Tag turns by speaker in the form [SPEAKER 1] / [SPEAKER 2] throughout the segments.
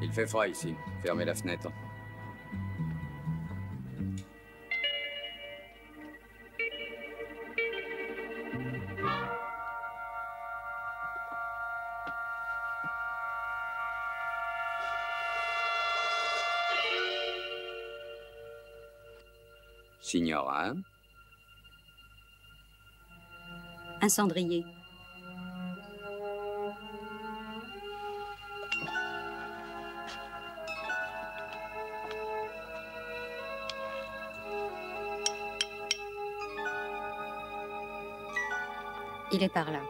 [SPEAKER 1] Il fait froid ici. Fermez la fenêtre. Signora.
[SPEAKER 2] Un cendrier. Il est par là.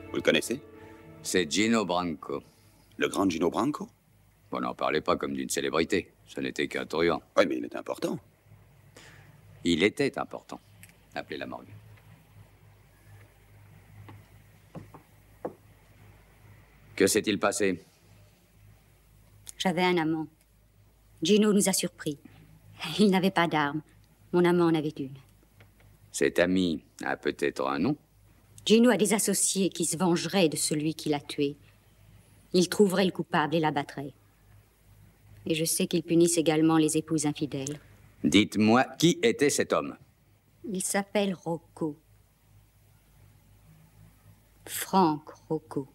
[SPEAKER 3] Vous le connaissez?
[SPEAKER 1] C'est Gino Branco.
[SPEAKER 3] Le grand Gino Branco?
[SPEAKER 1] On n'en parlait pas comme d'une célébrité. Ce n'était qu'un truand.
[SPEAKER 3] Oui, mais il est important.
[SPEAKER 1] Il était important. Appelez la morgue. Que s'est-il passé?
[SPEAKER 2] J'avais un amant. Gino nous a surpris. Il n'avait pas d'arme. Mon amant en avait une.
[SPEAKER 1] Cet ami a peut-être un nom?
[SPEAKER 2] Gino a des associés qui se vengeraient de celui qui l'a tué. Ils trouveraient le coupable et l'abattraient. Et je sais qu'ils punissent également les épouses infidèles.
[SPEAKER 1] Dites-moi, qui était cet homme?
[SPEAKER 2] Il s'appelle Rocco. Franck Rocco.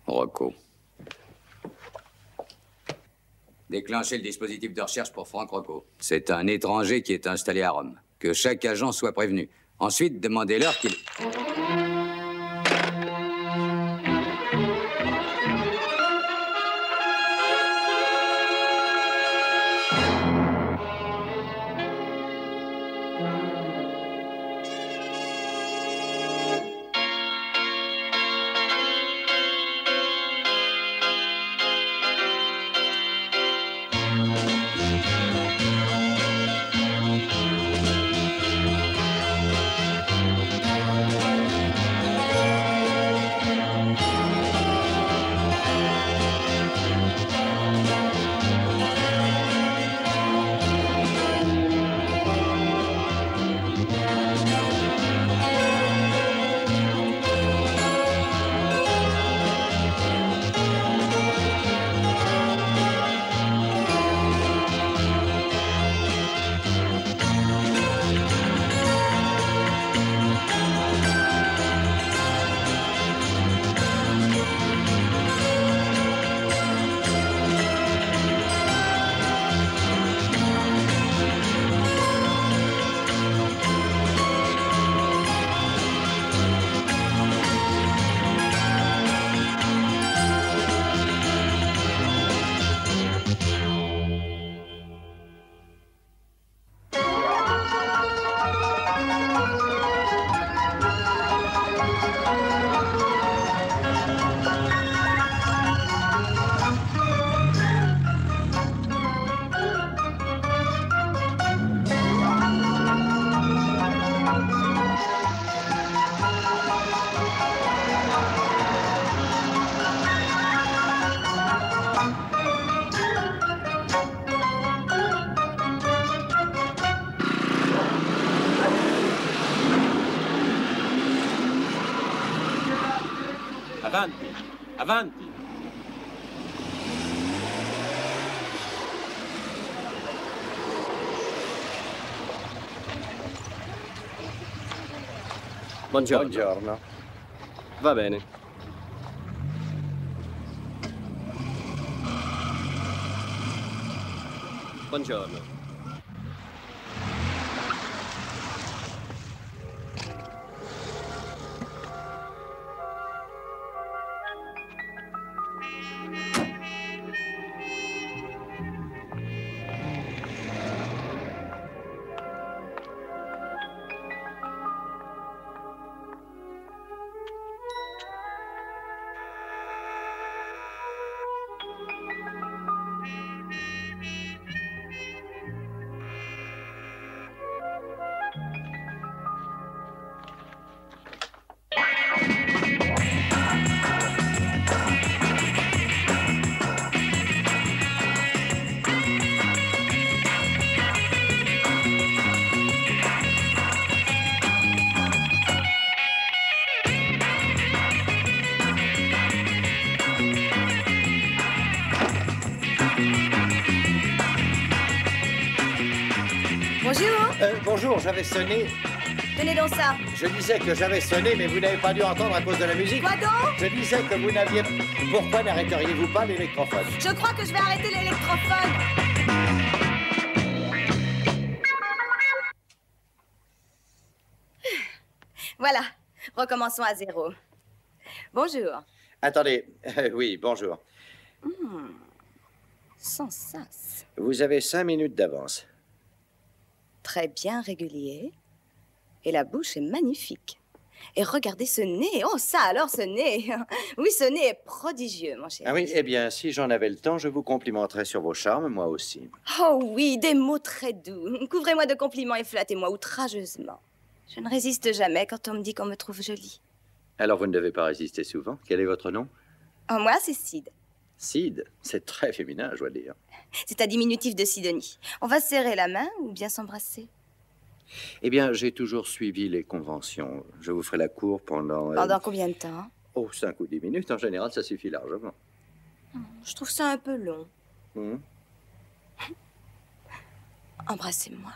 [SPEAKER 1] Rocco. Déclenchez le dispositif de recherche pour Franck Rocco. C'est un étranger qui est installé à Rome. Que chaque agent soit prévenu. Ensuite, demandez-leur qu'il...
[SPEAKER 4] Avanti, avanti. Buongiorno.
[SPEAKER 5] Buongiorno.
[SPEAKER 4] Va bene. Buongiorno.
[SPEAKER 5] Bonjour.
[SPEAKER 6] Bonjour, j'avais sonné.
[SPEAKER 5] Tenez donc ça.
[SPEAKER 6] Je disais que j'avais sonné, mais vous n'avez pas dû entendre à cause de la musique.
[SPEAKER 5] Quoi donc?
[SPEAKER 6] Je disais que vous n'aviez... Pourquoi n'arrêteriez-vous pas l'électrophone?
[SPEAKER 5] Je crois que je vais arrêter l'électrophone. Voilà. Recommençons à zéro. Bonjour.
[SPEAKER 6] Attendez. Oui, bonjour.
[SPEAKER 5] Sans sas.
[SPEAKER 6] Vous avez 5 minutes d'avance.
[SPEAKER 5] Très bien régulier. Et la bouche est magnifique. Et regardez ce nez. Oh, ça alors, ce nez. Oui, ce nez est prodigieux, mon chéri.
[SPEAKER 6] Ah oui, eh bien, si j'en avais le temps, je vous complimenterais sur vos charmes, moi aussi.
[SPEAKER 5] Oh oui, des mots très doux. Couvrez-moi de compliments et flattez-moi outrageusement. Je ne résiste jamais quand on me dit qu'on me trouve jolie.
[SPEAKER 6] Alors, vous ne devez pas résister souvent. Quel est votre nom?
[SPEAKER 5] Oh, moi, c'est Sid.
[SPEAKER 6] Sid. C'est très féminin, je dois dire.
[SPEAKER 5] C'est un diminutif de Sidonie. On va se serrer la main ou bien s'embrasser?
[SPEAKER 6] Eh bien, j'ai toujours suivi les conventions. Je vous ferai la cour pendant...
[SPEAKER 5] Pendant combien de temps?
[SPEAKER 6] Oh, 5 ou 10 minutes. En général, ça suffit largement.
[SPEAKER 5] Je trouve ça un peu long.
[SPEAKER 6] Hum.
[SPEAKER 5] Embrassez-moi.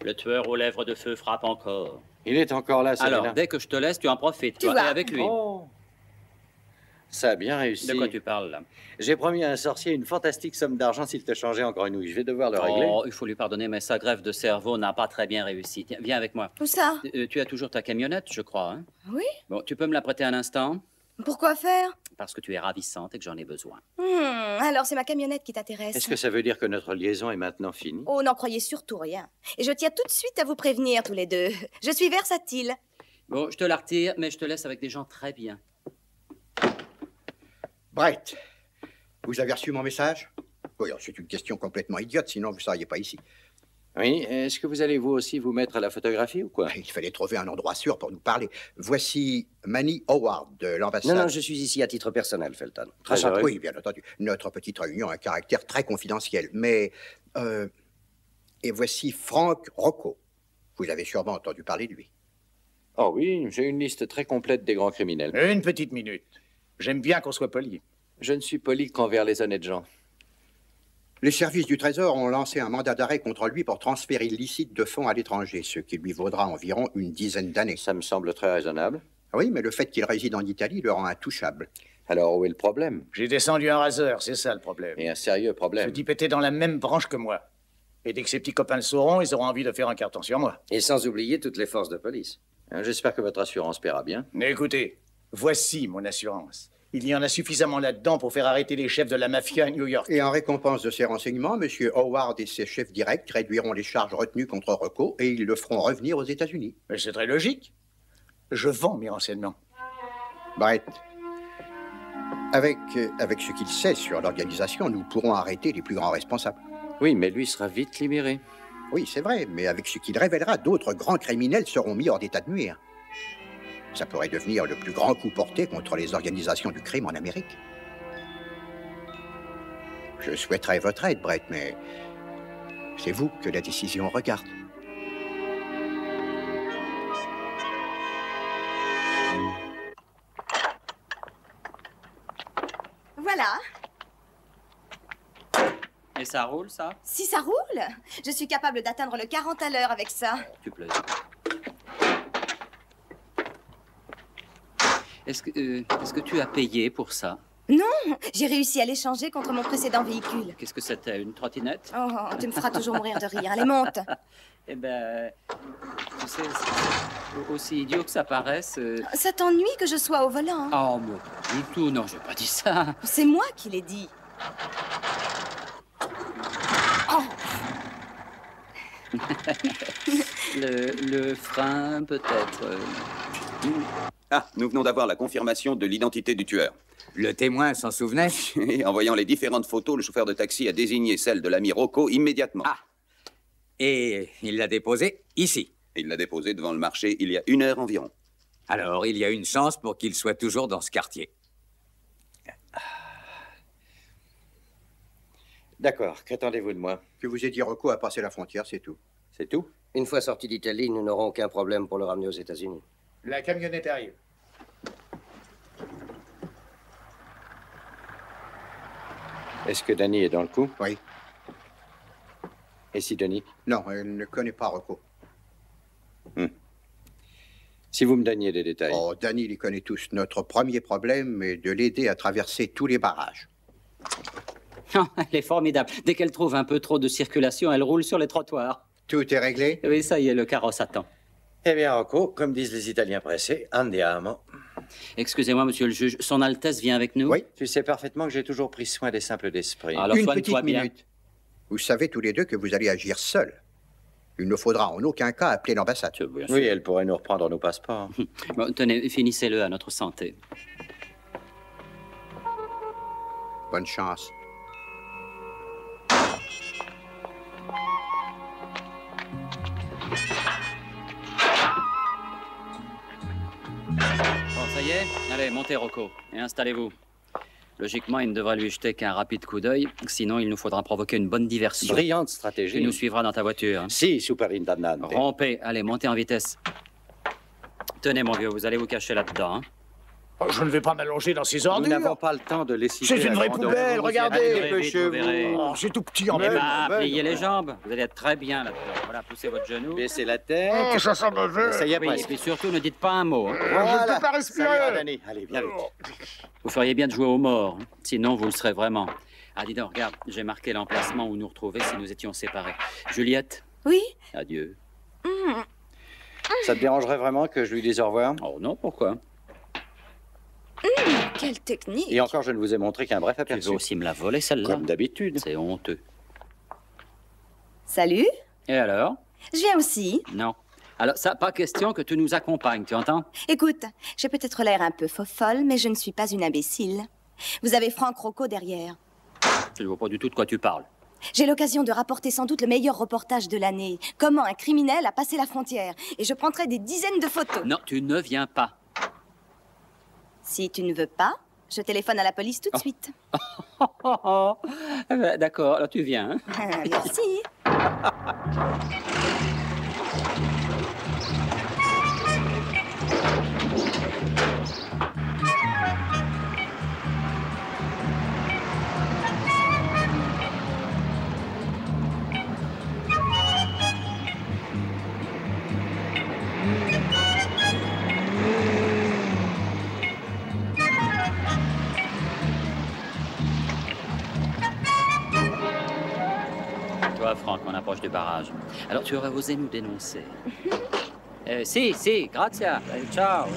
[SPEAKER 7] Le tueur aux lèvres de feu frappe encore.
[SPEAKER 6] Il est encore là, Selena.
[SPEAKER 7] Alors, dès que je te laisse, tu en profites.
[SPEAKER 5] Tu
[SPEAKER 7] Toi,
[SPEAKER 5] vois.
[SPEAKER 7] et avec lui.
[SPEAKER 6] Oh. Ça a bien réussi.
[SPEAKER 7] De quoi tu parles, là?
[SPEAKER 6] J'ai promis à un sorcier une fantastique somme d'argent s'il te changeait encore une ouïe. Je vais devoir le régler.
[SPEAKER 7] Oh, il faut lui pardonner, mais sa greffe de cerveau n'a pas très bien réussi. Tiens, viens avec moi.
[SPEAKER 5] Où ça?
[SPEAKER 7] Tu as toujours ta camionnette, je crois, hein?
[SPEAKER 5] Oui?
[SPEAKER 7] Bon, tu peux me la prêter un instant?
[SPEAKER 5] Pourquoi faire?
[SPEAKER 7] Parce que tu es ravissante et que j'en ai besoin.
[SPEAKER 5] Alors c'est ma camionnette qui t'intéresse.
[SPEAKER 6] Est-ce que ça veut dire que notre liaison est maintenant finie?
[SPEAKER 5] Oh, n'en croyez surtout rien. Et je tiens tout de suite à vous prévenir, tous les deux. Je suis versatile.
[SPEAKER 7] Bon, je te la retire, mais je te laisse avec des gens très bien.
[SPEAKER 8] Brett, vous avez reçu mon message? Oui, c'est une question complètement idiote, sinon vous ne seriez pas ici.
[SPEAKER 6] Oui, est-ce que vous allez vous aussi vous mettre à la photographie ou quoi?
[SPEAKER 8] Il fallait trouver un endroit sûr pour nous parler. Voici Manny Howard de l'ambassade.
[SPEAKER 9] Non, je suis ici à titre personnel, Felton.
[SPEAKER 6] Très heureux.
[SPEAKER 8] Oui, bien entendu. Notre petite réunion a un caractère très confidentiel. Mais... et voici Frank Rocco. Vous avez sûrement entendu parler de lui.
[SPEAKER 6] Oh oui, j'ai une liste très complète des grands criminels.
[SPEAKER 10] Une petite minute. J'aime bien qu'on soit poli.
[SPEAKER 6] Je ne suis poli qu'envers les honnêtes gens.
[SPEAKER 8] Les services du Trésor ont lancé un mandat d'arrêt contre lui pour transfert illicite de fonds à l'étranger, ce qui lui vaudra environ une dizaine d'années.
[SPEAKER 6] Ça me semble très raisonnable.
[SPEAKER 8] Oui, mais le fait qu'il réside en Italie le rend intouchable.
[SPEAKER 6] Alors, où est le problème?
[SPEAKER 10] J'ai descendu un raseur, c'est ça le problème.
[SPEAKER 6] Et un sérieux
[SPEAKER 10] Ce
[SPEAKER 6] problème.
[SPEAKER 10] type était dans la même branche que moi. Et dès que ses petits copains le sauront, ils auront envie de faire un carton sur moi.
[SPEAKER 9] Et sans oublier toutes les forces de police.
[SPEAKER 6] J'espère que votre assurance paiera bien.
[SPEAKER 10] Mais écoutez, voici mon assurance. Il y en a suffisamment là-dedans pour faire arrêter les chefs de la mafia à New York.
[SPEAKER 8] Et en récompense de ces renseignements, M. Howard et ses chefs directs réduiront les charges retenues contre Rocco et ils le feront revenir aux États-Unis.
[SPEAKER 10] Mais c'est très logique. Je vends mes renseignements.
[SPEAKER 8] Brett, avec ce qu'il sait sur l'organisation, nous pourrons arrêter les plus grands responsables.
[SPEAKER 6] Oui, mais lui sera vite libéré.
[SPEAKER 8] Oui, c'est vrai, mais avec ce qu'il révélera, d'autres grands criminels seront mis hors d'état de nuire. Ça pourrait devenir le plus grand coup porté contre les organisations du crime en Amérique. Je souhaiterais votre aide, Brett, mais c'est vous que la décision regarde.
[SPEAKER 5] Voilà.
[SPEAKER 7] Et ça roule, ça?
[SPEAKER 5] Si ça roule, je suis capable d'atteindre le 40 à l'heure avec ça.
[SPEAKER 7] Tu plaisantes. Est-ce que tu as payé pour ça?
[SPEAKER 5] Non, j'ai réussi à l'échanger contre mon précédent véhicule.
[SPEAKER 7] Qu'est-ce que c'était? Une trottinette?
[SPEAKER 5] Oh, tu me feras toujours mourir de rire. Allez, monte.
[SPEAKER 7] Eh ben, tu sais, c'est aussi idiot que ça paraisse.
[SPEAKER 5] Ça t'ennuie que je sois au volant?
[SPEAKER 7] Oh, mais pas du tout, non, j'ai pas dit ça.
[SPEAKER 5] C'est moi qui l'ai dit. Oh.
[SPEAKER 7] Le frein, peut-être.
[SPEAKER 3] Ah, nous venons d'avoir la confirmation de l'identité du tueur.
[SPEAKER 1] Le témoin s'en souvenait?
[SPEAKER 3] Et en voyant les différentes photos, le chauffeur de taxi a désigné celle de l'ami Rocco immédiatement.
[SPEAKER 1] Ah. Et il l'a déposé ici.
[SPEAKER 3] Il l'a déposé devant le marché il y a 1 heure environ.
[SPEAKER 1] Alors, il y a une chance pour qu'il soit toujours dans ce quartier.
[SPEAKER 6] D'accord, qu'attendez-vous de moi?
[SPEAKER 8] Que vous aidiez Rocco à passer la frontière, c'est tout.
[SPEAKER 6] C'est tout?
[SPEAKER 9] Une fois sorti d'Italie, nous n'aurons aucun problème pour le ramener aux États-Unis.
[SPEAKER 10] La camionnette arrive.
[SPEAKER 6] Est-ce que Danny est dans le coup?
[SPEAKER 8] Oui.
[SPEAKER 6] Et si Danny?
[SPEAKER 8] Non, elle ne connaît pas Rocco.
[SPEAKER 6] Si vous me donniez des détails.
[SPEAKER 8] Oh, Danny les connaît tous. Notre premier problème est de l'aider à traverser tous les barrages.
[SPEAKER 7] Oh, elle est formidable. Dès qu'elle trouve un peu trop de circulation, elle roule sur les trottoirs.
[SPEAKER 8] Tout est réglé?
[SPEAKER 7] Oui, ça y est, le carrosse attend.
[SPEAKER 11] Eh bien, Rocco, comme disent les Italiens pressés, andiamo.
[SPEAKER 7] Excusez-moi, monsieur le juge, Son Altesse vient avec nous?
[SPEAKER 8] Oui.
[SPEAKER 6] Tu sais parfaitement que j'ai toujours pris soin des simples d'esprit.
[SPEAKER 7] Alors,
[SPEAKER 8] Une
[SPEAKER 7] soigne-toi
[SPEAKER 8] petite
[SPEAKER 7] bien.
[SPEAKER 8] minute. Vous savez tous les deux que vous allez agir seul. Il ne faudra en aucun cas appeler l'ambassade.
[SPEAKER 7] Bien sûr.
[SPEAKER 6] Oui, elle pourrait nous reprendre nos passeports.
[SPEAKER 7] Bon, tenez, finissez-le à notre santé.
[SPEAKER 8] Bonne chance.
[SPEAKER 7] Bon, ça y est? Allez, montez, Rocco, et installez-vous. Logiquement, il ne devra lui jeter qu'un rapide coup d'œil, sinon il nous faudra provoquer une bonne diversion.
[SPEAKER 6] Brillante
[SPEAKER 7] Tu
[SPEAKER 6] stratégie.
[SPEAKER 7] nous suivras dans ta voiture.
[SPEAKER 6] Si, superintendente.
[SPEAKER 7] Rompez, allez, montez en vitesse. Tenez, mon vieux, vous allez vous cacher là-dedans. Hein.
[SPEAKER 10] Oh, je ne vais pas m'allonger dans ces
[SPEAKER 6] Nous
[SPEAKER 10] ordures.
[SPEAKER 6] n'avons pas le temps de laisser.
[SPEAKER 10] C'est une vraie poubelle, regardez.
[SPEAKER 7] Allez, vite, vous verrez.
[SPEAKER 10] Oh, c'est tout petit en
[SPEAKER 7] Eh
[SPEAKER 10] même.
[SPEAKER 7] ben, pliez les jambes. Vous allez être très bien là-dedans. Voilà, poussez votre genou.
[SPEAKER 6] Baissez la tête.
[SPEAKER 10] Oh, ça sent mauvais.
[SPEAKER 6] Ça y est,
[SPEAKER 7] Oui,
[SPEAKER 6] presque.
[SPEAKER 7] et surtout, ne dites pas un mot. Hein.
[SPEAKER 10] Je ne peux pas
[SPEAKER 6] Ça
[SPEAKER 10] respirer.
[SPEAKER 6] ira, Danny. Allez, viens vite.
[SPEAKER 7] Vous feriez bien de jouer aux morts, hein. Sinon vous le serez vraiment. Ah, dis donc, regarde, j'ai marqué l'emplacement où nous retrouver si nous étions séparés. Juliette,
[SPEAKER 5] Oui?
[SPEAKER 7] adieu.
[SPEAKER 6] Ça te dérangerait vraiment que je lui dise au revoir?
[SPEAKER 7] Oh non, pourquoi?
[SPEAKER 5] Quelle technique!
[SPEAKER 6] Et encore, je ne vous ai montré qu'un bref
[SPEAKER 7] Tu
[SPEAKER 6] aperçu.
[SPEAKER 7] veux aussi me la voler, celle-là?
[SPEAKER 6] Comme d'habitude.
[SPEAKER 7] C'est honteux.
[SPEAKER 5] Salut,
[SPEAKER 7] Et alors?
[SPEAKER 5] je viens aussi.
[SPEAKER 7] Non. Alors, ça, pas question que tu nous accompagnes, tu entends?
[SPEAKER 5] Écoute, j'ai peut-être l'air un peu folle, mais je ne suis pas une imbécile. Vous avez Franck Rocco derrière.
[SPEAKER 7] Je ne vois pas du tout de quoi tu parles.
[SPEAKER 5] J'ai l'occasion de rapporter sans doute le meilleur reportage de l'année. Comment un criminel a passé la frontière. Et je prendrai des dizaines de photos.
[SPEAKER 7] Non, tu ne viens pas.
[SPEAKER 5] Si tu ne veux pas, je téléphone à la police tout de suite.
[SPEAKER 7] Eh ben, d'accord, alors tu viens. Hein?
[SPEAKER 5] Merci.
[SPEAKER 7] Toi, Franck, on approche du barrage. Alors, tu aurais osé nous dénoncer. Si, grazia. Ciao.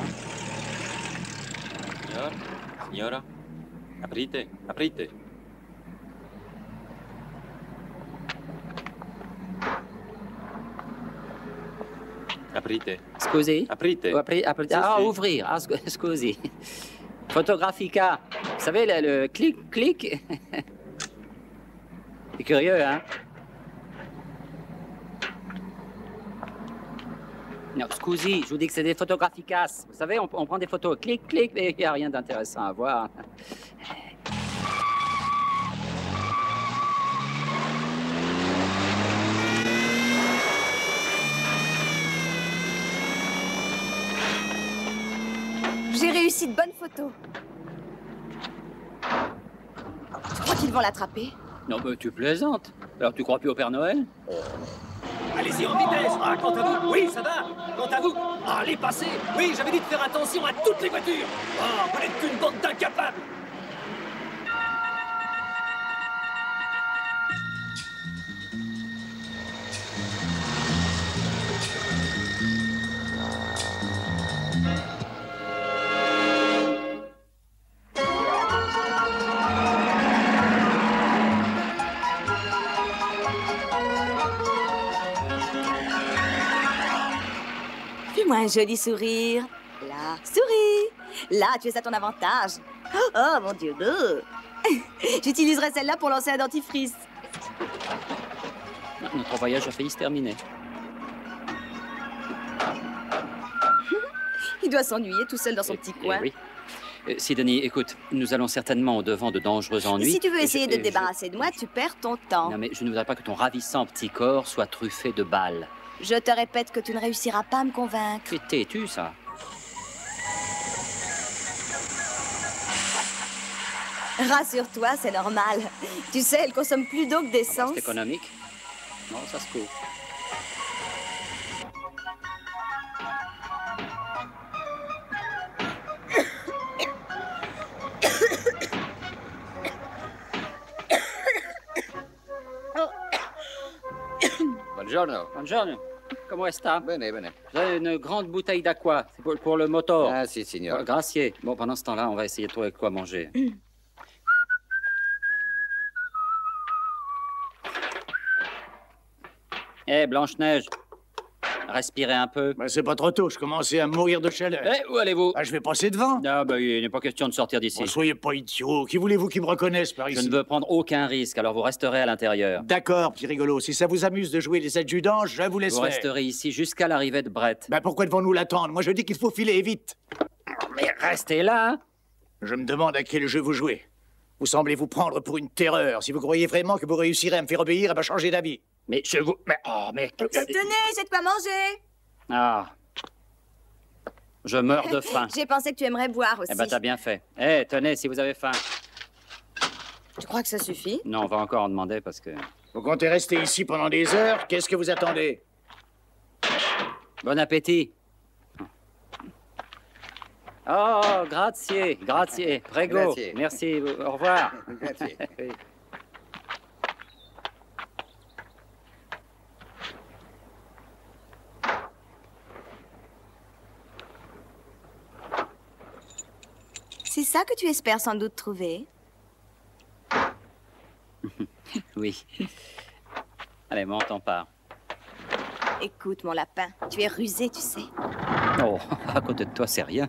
[SPEAKER 4] Signora, aprite, aprite. Aprite,
[SPEAKER 7] Scusi?
[SPEAKER 4] aprite.
[SPEAKER 7] Aprite. Ah, ouvrir. Ah, scusi. Photographica. Vous savez, le clic. C'est curieux, hein? Non, scusi, je vous dis que c'est des photographicaces. Vous savez, on prend des photos, clic, et il n'y a rien d'intéressant à voir.
[SPEAKER 5] J'ai réussi de bonnes photos. Tu crois qu'ils vont l'attraper?
[SPEAKER 7] Non, mais tu plaisantes. Alors, tu crois plus au Père Noël?
[SPEAKER 12] Allez-y en vitesse. Ah, quant à vous, oui, ça va. Quant à vous, allez, passez. Oui, j'avais dit de faire attention à toutes les voitures. Ah, vous n'êtes qu'une bande d'incapables.
[SPEAKER 5] Fais-moi un joli sourire. Là, souris. Là, tu es à ton avantage. Oh, mon Dieu. J'utiliserai celle-là pour lancer un dentifrice.
[SPEAKER 7] Notre voyage a failli se terminer.
[SPEAKER 5] Il doit s'ennuyer tout seul dans son petit coin.
[SPEAKER 7] Oui. Sidonie, écoute, nous allons certainement au-devant de dangereux ennuis.
[SPEAKER 5] Si tu veux
[SPEAKER 7] Et
[SPEAKER 5] essayer de te débarrasser de moi, tu perds ton temps.
[SPEAKER 7] Non, mais je ne voudrais pas que ton ravissant petit corps soit truffé de balles.
[SPEAKER 5] Je te répète que tu ne réussiras pas à me convaincre.
[SPEAKER 7] C'est têtu, ça.
[SPEAKER 5] Rassure-toi, c'est normal. Tu sais, elle consomme plus d'eau que d'essence.
[SPEAKER 7] C'est économique. Non, ça se couvre.
[SPEAKER 6] Buongiorno.
[SPEAKER 7] Buongiorno. Comment sta?
[SPEAKER 6] Bene, bene.
[SPEAKER 7] J'ai une grande bouteille d'aqua. C'est pour le moteur.
[SPEAKER 6] Ah, si, signor.
[SPEAKER 7] Gracier. Bon, pendant ce temps-là, on va essayer de trouver quoi manger. Eh, Blanche-Neige, respirez un peu.
[SPEAKER 10] Ben, c'est pas trop tôt, je commençais à mourir de chaleur.
[SPEAKER 7] Eh, où allez-vous?
[SPEAKER 10] Ah, je vais passer devant.
[SPEAKER 7] Ah, ben, il n'est pas question de sortir d'ici.
[SPEAKER 10] Bon, soyez pas idiot. Qui voulez-vous qui me reconnaisse par
[SPEAKER 7] Je
[SPEAKER 10] ici?
[SPEAKER 7] ne veux prendre aucun risque, alors vous resterez à l'intérieur.
[SPEAKER 10] D'accord, petit rigolo. Si ça vous amuse de jouer les adjudants, je vous laisserai.
[SPEAKER 7] Vous resterez ici jusqu'à l'arrivée de Brett.
[SPEAKER 10] Ben, pourquoi devons-nous l'attendre? Moi, je dis qu'il faut filer vite.
[SPEAKER 7] Mais restez là.
[SPEAKER 10] Je me demande à quel jeu vous jouez. Vous semblez vous prendre pour une terreur. Si vous croyez vraiment que vous réussirez à me faire obéir, eh ben, changez d'avis.
[SPEAKER 7] Mais je vous... Mais... Oh, mais...
[SPEAKER 5] Tenez, j'ai de quoi manger.
[SPEAKER 7] Ah. Je meurs de faim.
[SPEAKER 5] J'ai pensé que tu aimerais boire aussi.
[SPEAKER 7] Eh ben, t'as bien fait. Eh, tenez, si vous avez faim.
[SPEAKER 5] Tu crois que ça suffit?
[SPEAKER 7] Non, on va encore en demander parce que...
[SPEAKER 10] Vous comptez rester ici pendant des heures? Qu'est-ce que vous attendez?
[SPEAKER 7] Bon appétit. Oh, grazie, grazie, prego.
[SPEAKER 6] Grazie.
[SPEAKER 7] Merci, au revoir.
[SPEAKER 6] Grazie.
[SPEAKER 5] C'est ça que tu espères sans doute trouver?
[SPEAKER 7] Oui. Allez, monte, on part.
[SPEAKER 5] Écoute, mon lapin, tu es rusé, tu sais.
[SPEAKER 7] Oh, à côté de toi, c'est rien.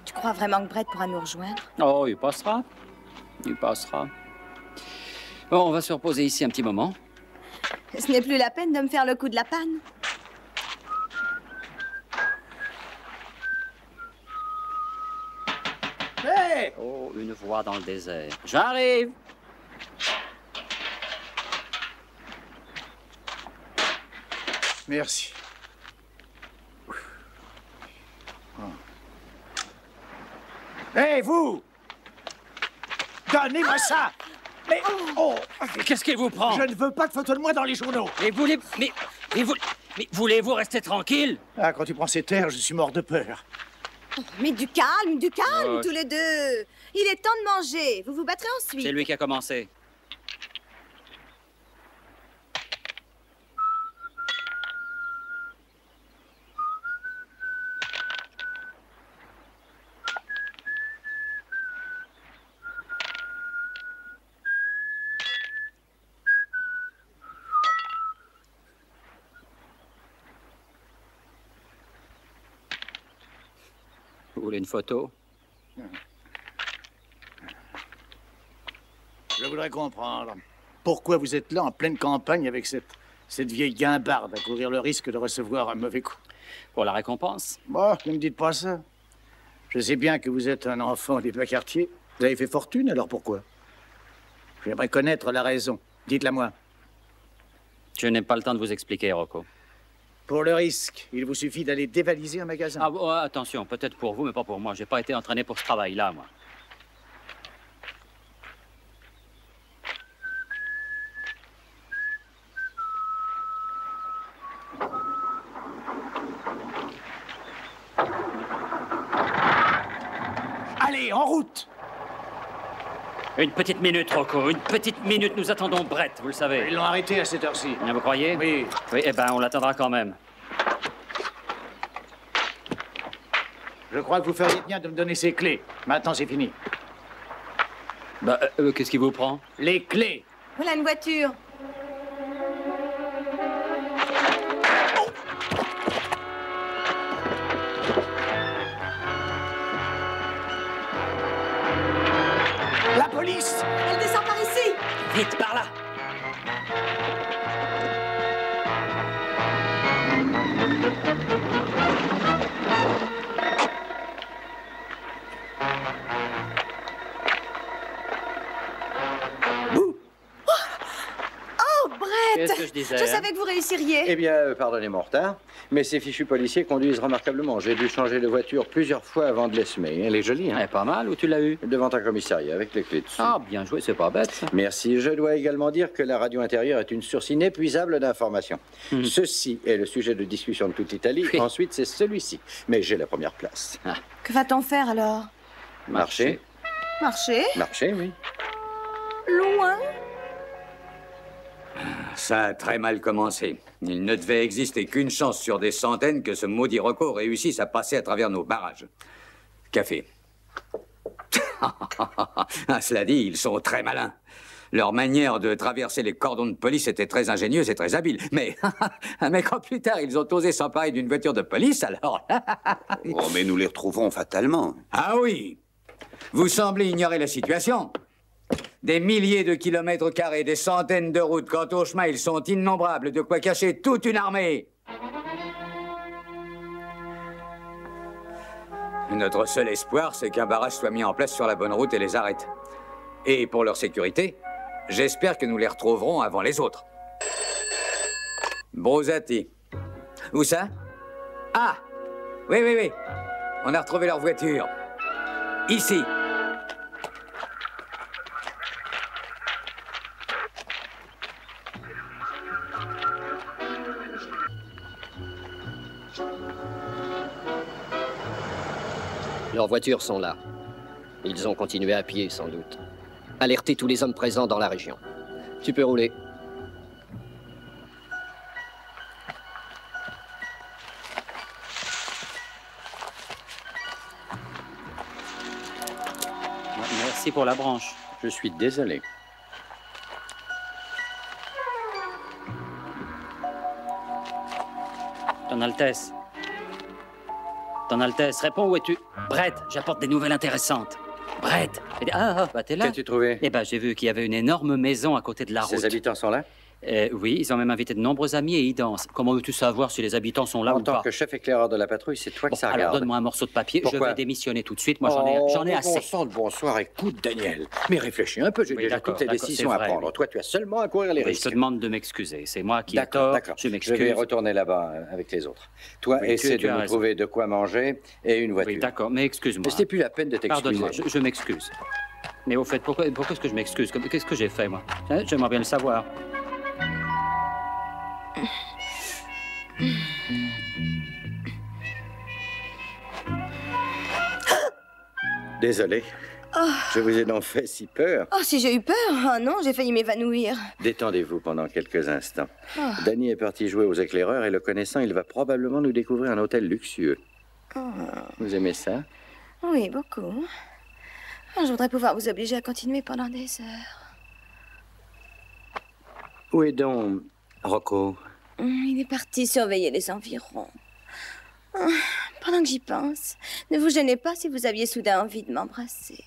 [SPEAKER 5] Tu crois vraiment que Brett pourra nous rejoindre?
[SPEAKER 7] Oh, il passera. Il passera. Bon, on va se reposer ici un petit moment.
[SPEAKER 5] Ce n'est plus la peine de me faire le coup de la panne.
[SPEAKER 10] Hé!
[SPEAKER 7] Oh, une voix dans le désert. J'arrive.
[SPEAKER 10] Merci. Hé, vous! Donnez-moi ça! Mais... Oh!
[SPEAKER 7] Qu'est-ce qu'il vous prend?
[SPEAKER 10] Je ne veux pas de photos de moi dans les journaux!
[SPEAKER 7] Mais voulez-vous rester tranquille?
[SPEAKER 10] Ah, quand tu prends ces terres, je suis mort de peur.
[SPEAKER 5] Mais du calme, tous les deux. Il est temps de manger. Vous vous battrez ensuite.
[SPEAKER 7] C'est lui qui a commencé. Vous voulez une photo?
[SPEAKER 10] Je voudrais comprendre. Pourquoi vous êtes là en pleine campagne avec cette vieille guimbarde à courir le risque de recevoir un mauvais coup?
[SPEAKER 7] Pour la récompense?
[SPEAKER 10] Bon, ne me dites pas ça. Je sais bien que vous êtes un enfant des bas quartiers. Vous avez fait fortune, alors pourquoi? J'aimerais connaître la raison. Dites-la moi.
[SPEAKER 7] Je n'ai pas le temps de vous expliquer, Rocco.
[SPEAKER 10] Pour le risque, il vous suffit d'aller dévaliser un magasin.
[SPEAKER 7] Ah, oh, attention, peut-être pour vous, mais pas pour moi. J'ai pas été entraîné pour ce travail-là, moi.
[SPEAKER 10] Allez, en route!
[SPEAKER 7] Une petite minute, Rocco. Une petite minute. Nous attendons Brett, vous le savez.
[SPEAKER 10] Ils l'ont arrêté à cette heure-ci.
[SPEAKER 7] Vous croyez?
[SPEAKER 10] Oui.
[SPEAKER 7] Oui, eh ben, on l'attendra quand même.
[SPEAKER 10] Je crois que vous feriez bien de me donner ces clés. Maintenant, c'est fini.
[SPEAKER 7] Bah, qu'est-ce qui vous prend?
[SPEAKER 10] Les clés!
[SPEAKER 5] Voilà une voiture.
[SPEAKER 12] police!
[SPEAKER 5] Elle descend par ici!
[SPEAKER 12] Vite, par là!
[SPEAKER 5] Oh, Brett!
[SPEAKER 6] Qu'est-ce que je disais, hein?
[SPEAKER 5] savais que vous réussiriez.
[SPEAKER 6] Eh bien, pardonnez mon retard, mais ces fichus policiers conduisent remarquablement. J'ai dû changer de voiture plusieurs fois avant de les semer. Elle est jolie, hein?
[SPEAKER 7] Elle est pas mal, où tu l'as eu?
[SPEAKER 6] Devant un commissariat, avec les clés dessus.
[SPEAKER 7] Ah, bien joué, c'est pas bête, ça.
[SPEAKER 6] Merci. Je dois également dire que la radio intérieure est une source inépuisable d'informations. Ceci est le sujet de discussion de toute l'Italie.
[SPEAKER 7] Oui.
[SPEAKER 6] Ensuite, c'est celui-ci. Mais j'ai la première place.
[SPEAKER 7] Ah.
[SPEAKER 5] Que va-t-on faire alors?
[SPEAKER 6] Marcher.
[SPEAKER 5] Marcher?
[SPEAKER 6] Marcher, oui.
[SPEAKER 5] Loin?
[SPEAKER 1] Ça a très mal commencé. Il ne devait exister qu'une chance sur des centaines que ce maudit Rocco réussisse à passer à travers nos barrages. Café. Cela dit, ils sont très malins. Leur manière de traverser les cordons de police était très ingénieuse et très habile. Mais quand plus tard, ils ont osé s'emparer d'une voiture de police, alors...
[SPEAKER 3] Oh, mais nous les retrouvons fatalement.
[SPEAKER 1] Ah oui! Vous semblez ignorer la situation. Des milliers de kilomètres carrés, des centaines de routes. Quant aux chemins, ils sont innombrables, de quoi cacher toute une armée. Notre seul espoir, c'est qu'un barrage soit mis en place sur la bonne route et les arrête. Et pour leur sécurité, j'espère que nous les retrouverons avant les autres. Brosati. Où ça? Ah! Oui, oui, oui. On a retrouvé leur voiture. Ici.
[SPEAKER 9] Leurs voitures sont là. Ils ont continué à pied, sans doute. Alertez tous les hommes présents dans la région. Tu peux rouler.
[SPEAKER 7] Merci pour la branche.
[SPEAKER 6] Je suis désolé.
[SPEAKER 7] Ton Altesse. Ton Altesse, réponds, où es-tu? Brett, j'apporte des nouvelles intéressantes. Brett. Bah t'es là.
[SPEAKER 6] Qu'as-tu trouvé?
[SPEAKER 7] Eh ben, j'ai vu qu'il y avait une énorme maison à côté de la route.
[SPEAKER 6] Ces habitants sont là?
[SPEAKER 7] Oui, ils ont même invité de nombreux amis et ils dansent. Comment veux-tu savoir si les habitants sont là ou
[SPEAKER 6] En tant
[SPEAKER 7] pas?
[SPEAKER 6] que chef éclaireur de la patrouille, c'est toi que ça regarde.
[SPEAKER 7] Alors donne-moi un morceau de papier,
[SPEAKER 6] Pourquoi?
[SPEAKER 7] je vais démissionner tout de suite. Moi, j'en ai assez.
[SPEAKER 6] Bon sang de bonsoir, écoute, Daniel. Mais réfléchis un peu, j'ai déjà toutes les décisions à prendre.
[SPEAKER 7] Oui.
[SPEAKER 6] Toi, tu as seulement à courir les risques.
[SPEAKER 7] Je te demande de m'excuser. C'est moi qui ai tort.
[SPEAKER 6] D'accord.
[SPEAKER 7] Je m'excuse.
[SPEAKER 6] Je vais retourner là-bas avec les autres. Toi,
[SPEAKER 7] Oui,
[SPEAKER 6] essaie
[SPEAKER 7] tu
[SPEAKER 6] de
[SPEAKER 7] as
[SPEAKER 6] nous
[SPEAKER 7] raison.
[SPEAKER 6] trouver de quoi manger et une voiture.
[SPEAKER 7] Oui, d'accord, mais excuse-moi.
[SPEAKER 6] C'était plus la peine de t'excuser.
[SPEAKER 7] Pardonne-moi, je m'excuse. Mais au fait, pourquoi est-ce que je m'excuse? Qu'est-ce que j'ai fait, moi? Hein, j'aimerais bien le savoir.
[SPEAKER 6] Désolé. Je vous ai donc fait si peur.
[SPEAKER 5] Oh, si j'ai eu peur. Oh non, j'ai failli m'évanouir.
[SPEAKER 6] Détendez-vous pendant quelques instants.
[SPEAKER 5] Oh.
[SPEAKER 6] Danny est parti jouer aux éclaireurs et le connaissant, il va probablement nous découvrir un hôtel luxueux.
[SPEAKER 5] Oh.
[SPEAKER 6] Vous aimez ça?
[SPEAKER 5] Oui, beaucoup. Oh, je voudrais pouvoir vous obliger à continuer pendant des heures.
[SPEAKER 6] Où est donc Rocco?
[SPEAKER 5] Il est parti surveiller les environs. Oh, pendant que j'y pense, ne vous gênez pas si vous aviez soudain envie de m'embrasser.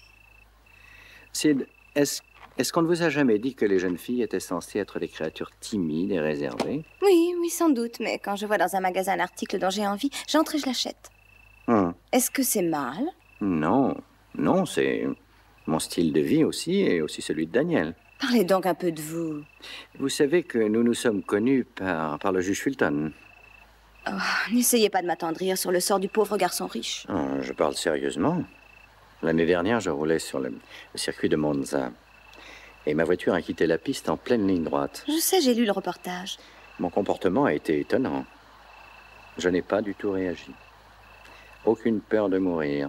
[SPEAKER 6] Sid, est-ce qu'on ne vous a jamais dit que les jeunes filles étaient censées être des créatures timides et réservées?
[SPEAKER 5] Oui, oui, sans doute, mais quand je vois dans un magasin un article dont j'ai envie, j'entre et je l'achète. Est-ce que c'est mal?
[SPEAKER 6] Non, non, c'est mon style de vie aussi et aussi celui de Daniel.
[SPEAKER 5] Parlez donc un peu de vous.
[SPEAKER 6] Vous savez que nous nous sommes connus par le juge Fulton.
[SPEAKER 5] Oh, n'essayez pas de m'attendrir sur le sort du pauvre garçon riche.
[SPEAKER 6] Oh, je parle sérieusement. L'année dernière, je roulais sur le circuit de Monza. Et ma voiture a quitté la piste en pleine ligne droite.
[SPEAKER 5] Je sais, j'ai lu le reportage.
[SPEAKER 6] Mon comportement a été étonnant. Je n'ai pas du tout réagi. Aucune peur de mourir.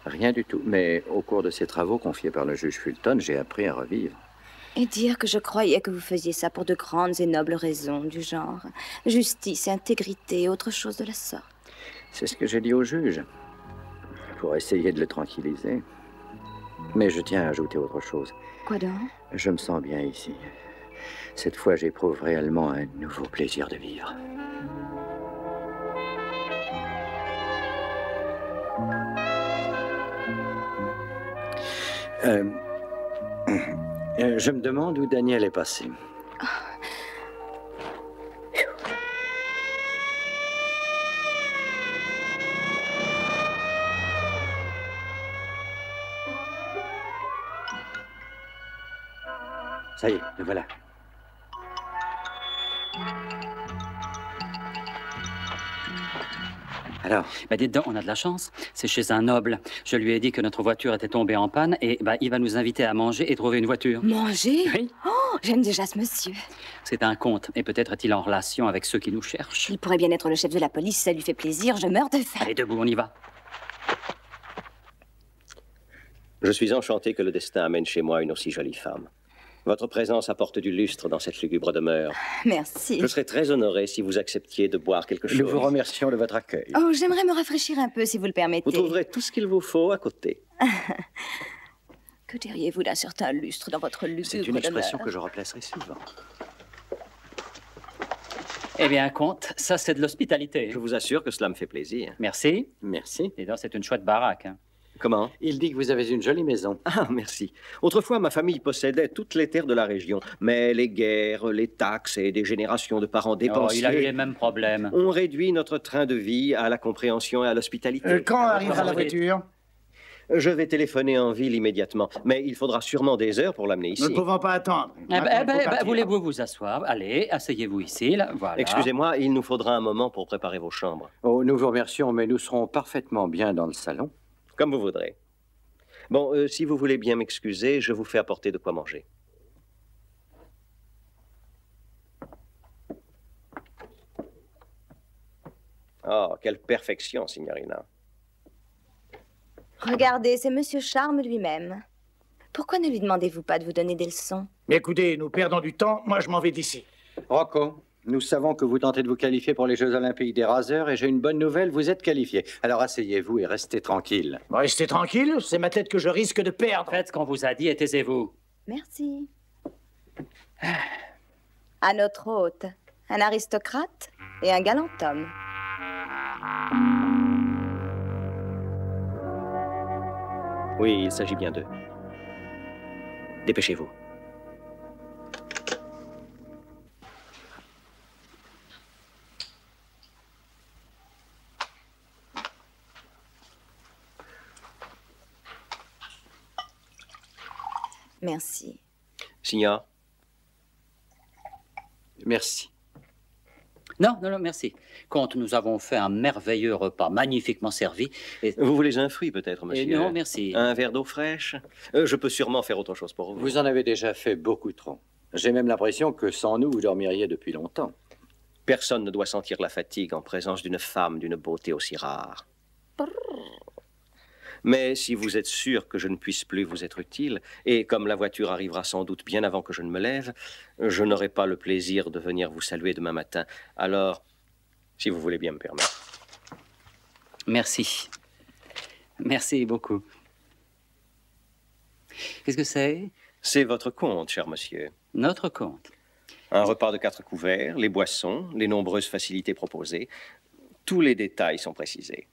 [SPEAKER 6] Rien du tout. Mais au cours de ces travaux confiés par le juge Fulton, j'ai appris à revivre.
[SPEAKER 5] Et dire que je croyais que vous faisiez ça pour de grandes et nobles raisons, du genre justice, intégrité, autre chose de la sorte.
[SPEAKER 6] C'est ce que j'ai dit au juge, pour essayer de le tranquilliser. Mais je tiens à ajouter autre chose.
[SPEAKER 5] Quoi donc?
[SPEAKER 6] Je me sens bien ici. Cette fois, j'éprouve réellement un nouveau plaisir de vivre. Je me demande où Daniel est passé. Ça y est, le voilà. Alors?
[SPEAKER 7] Bah, dites donc, on a de la chance. C'est chez un noble. Je lui ai dit que notre voiture était tombée en panne et bah, il va nous inviter à manger et trouver une voiture.
[SPEAKER 5] Manger?
[SPEAKER 7] Oui.
[SPEAKER 5] Oh, j'aime déjà ce monsieur.
[SPEAKER 7] C'est un comte et peut-être est-il en relation avec ceux qui nous cherchent.
[SPEAKER 5] Il pourrait bien être le chef de la police, si ça lui fait plaisir. Je meurs de faim.
[SPEAKER 7] Allez, debout, on y va.
[SPEAKER 9] Je suis enchanté que le destin amène chez moi une aussi jolie femme. Votre présence apporte du lustre dans cette lugubre demeure.
[SPEAKER 5] Merci.
[SPEAKER 9] Je serais très honoré si vous acceptiez de boire quelque chose.
[SPEAKER 6] Nous vous remercions de votre accueil.
[SPEAKER 5] Oh, j'aimerais me rafraîchir un peu, si vous le permettez.
[SPEAKER 9] Vous trouverez tout ce qu'il vous faut à côté.
[SPEAKER 5] Que diriez-vous d'un certain lustre dans votre lugubre
[SPEAKER 6] C'est une expression
[SPEAKER 5] demeure?
[SPEAKER 6] que je replacerai souvent.
[SPEAKER 7] Eh bien, comte, ça c'est de l'hospitalité.
[SPEAKER 9] Je vous assure que cela me fait plaisir.
[SPEAKER 7] Merci.
[SPEAKER 6] Merci.
[SPEAKER 7] Et donc, c'est une chouette baraque. Hein.
[SPEAKER 9] Comment?
[SPEAKER 6] Il dit que vous avez une jolie maison.
[SPEAKER 9] Ah, merci. Autrefois, ma famille possédait toutes les terres de la région. Mais les guerres, les taxes et des générations de parents dépensiers...
[SPEAKER 7] Oh, il a eu les mêmes problèmes.
[SPEAKER 9] On réduit notre train de vie à la compréhension et à l'hospitalité.
[SPEAKER 10] Quand arrivera la voiture?
[SPEAKER 9] Je vais téléphoner en ville immédiatement. Mais il faudra sûrement des heures pour l'amener ici.
[SPEAKER 10] Nous ne pouvons pas attendre.
[SPEAKER 7] Voulez-vous vous asseoir? Allez, asseyez-vous ici, là, voilà.
[SPEAKER 9] Excusez-moi, il nous faudra un moment pour préparer vos chambres.
[SPEAKER 6] Oh, nous vous remercions, mais nous serons parfaitement bien dans le salon.
[SPEAKER 9] Comme vous voudrez. Bon, si vous voulez bien m'excuser, je vous fais apporter de quoi manger. Oh, quelle perfection, signorina.
[SPEAKER 5] Regardez, c'est Monsieur Charme lui-même. Pourquoi ne lui demandez-vous pas de vous donner des leçons?
[SPEAKER 10] Mais écoutez, nous perdons du temps. Moi, je m'en vais d'ici.
[SPEAKER 6] Rocco, nous savons que vous tentez de vous qualifier pour les Jeux Olympiques des raseurs et j'ai une bonne nouvelle, vous êtes qualifié. Alors asseyez-vous et restez tranquille.
[SPEAKER 10] Restez tranquille, c'est ma tête que je risque de perdre.
[SPEAKER 7] Faites ce qu'on vous a dit et taisez-vous.
[SPEAKER 5] Merci. À notre hôte, un aristocrate et un galant homme.
[SPEAKER 9] Oui, il s'agit bien d'eux. Dépêchez-vous.
[SPEAKER 5] Merci.
[SPEAKER 9] Signor?
[SPEAKER 6] Merci.
[SPEAKER 7] Non, merci. Comte, nous avons fait un merveilleux repas, magnifiquement servi. Et...
[SPEAKER 9] Vous voulez un fruit, peut-être, monsieur?
[SPEAKER 7] Non, merci.
[SPEAKER 9] Un verre d'eau fraîche? Je peux sûrement faire autre chose pour vous.
[SPEAKER 6] Vous en avez déjà fait beaucoup trop. J'ai même l'impression que sans nous, vous dormiriez depuis longtemps.
[SPEAKER 9] Personne ne doit sentir la fatigue en présence d'une femme d'une beauté aussi rare. Mais si vous êtes sûr que je ne puisse plus vous être utile, et comme la voiture arrivera sans doute bien avant que je ne me lève, je n'aurai pas le plaisir de venir vous saluer demain matin. Alors, si vous voulez bien me permettre.
[SPEAKER 7] Merci. Merci beaucoup. Qu'est-ce que c'est?
[SPEAKER 9] C'est votre compte, cher monsieur.
[SPEAKER 7] Notre compte.
[SPEAKER 9] Un repas de 4 couverts, les boissons, les nombreuses facilités proposées. Tous les détails sont précisés.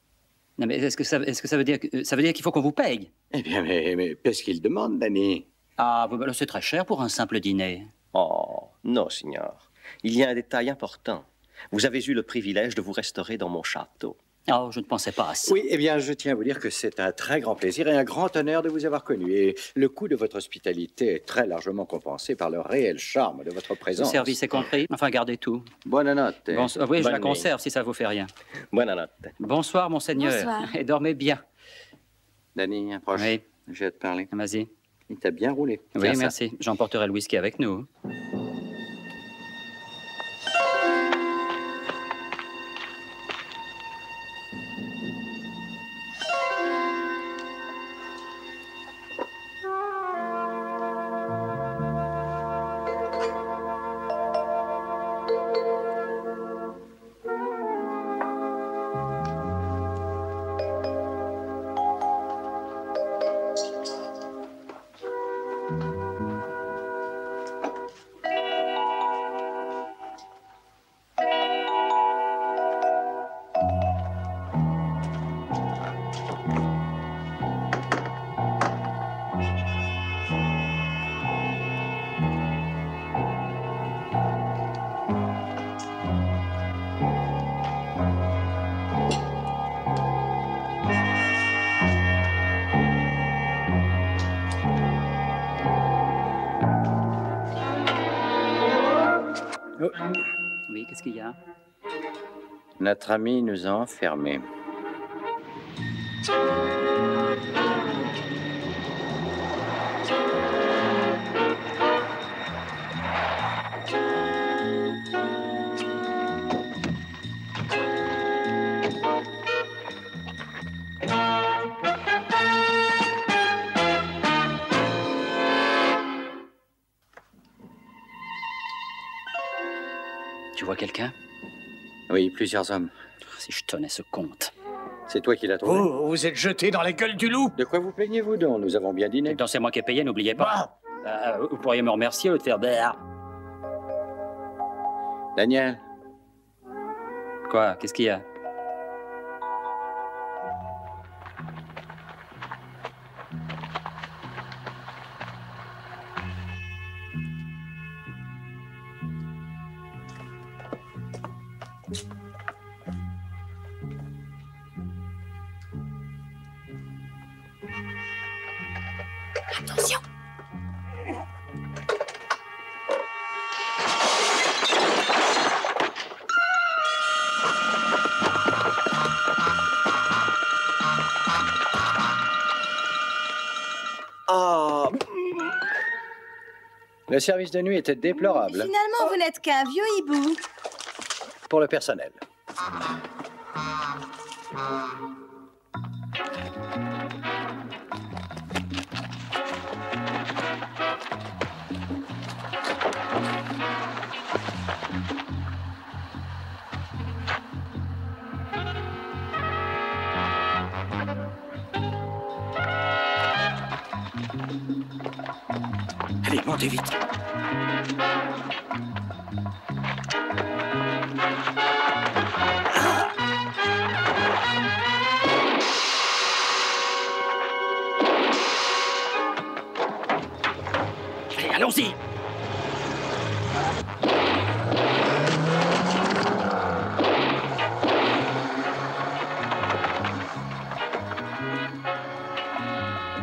[SPEAKER 7] Non, mais est-ce que ça veut dire qu'il faut qu'on vous paye?
[SPEAKER 6] Eh bien, mais qu'est-ce qu'il demande, Danny?
[SPEAKER 7] Ah, c'est très cher pour un simple dîner.
[SPEAKER 9] Oh, non, signor. Il y a un détail important. Vous avez eu le privilège de vous restaurer dans mon château.
[SPEAKER 7] Oh, je ne pensais pas à ça.
[SPEAKER 6] Oui, eh bien, je tiens à vous dire que c'est un très grand plaisir et un grand honneur de vous avoir connu. Et le coût de votre hospitalité est très largement compensé par le réel charme de votre présence.
[SPEAKER 7] Le service est compris. Enfin, gardez tout.
[SPEAKER 6] Bonne note.
[SPEAKER 7] Oui, je la conserve si ça vous fait rien.
[SPEAKER 9] Bonne note.
[SPEAKER 7] Bonsoir, monseigneur.
[SPEAKER 5] Bonsoir.
[SPEAKER 7] Et dormez bien.
[SPEAKER 6] Danny, approche.
[SPEAKER 7] Oui.
[SPEAKER 6] Je vais te parler.
[SPEAKER 7] Vas-y.
[SPEAKER 6] Il t'a bien roulé.
[SPEAKER 7] Oui,
[SPEAKER 6] Tiens,
[SPEAKER 7] merci. J'emporterai le whisky avec nous. Oui, qu'est-ce qu'il y a?
[SPEAKER 6] Notre ami nous a enfermés.
[SPEAKER 7] Tu vois quelqu'un?
[SPEAKER 6] Oui, plusieurs hommes.
[SPEAKER 7] Si je tenais ce compte.
[SPEAKER 6] C'est toi qui l'as trouvé?
[SPEAKER 10] Oh, vous êtes jeté dans la gueule du loup.
[SPEAKER 6] De quoi vous plaignez-vous donc? Nous avons bien dîné.
[SPEAKER 7] Pourtant, c'est moi qui ai payé, n'oubliez pas. Vous pourriez me remercier au lieu de faire BR.
[SPEAKER 6] Daniel.
[SPEAKER 7] Quoi? Qu'est-ce qu'il y a?
[SPEAKER 5] Attention!
[SPEAKER 6] Oh. Le service de nuit était déplorable.
[SPEAKER 5] Finalement, vous n'êtes qu'un vieux hibou.
[SPEAKER 6] Pour le personnel.
[SPEAKER 12] Allez, montez vite.
[SPEAKER 7] Allez, allons-y!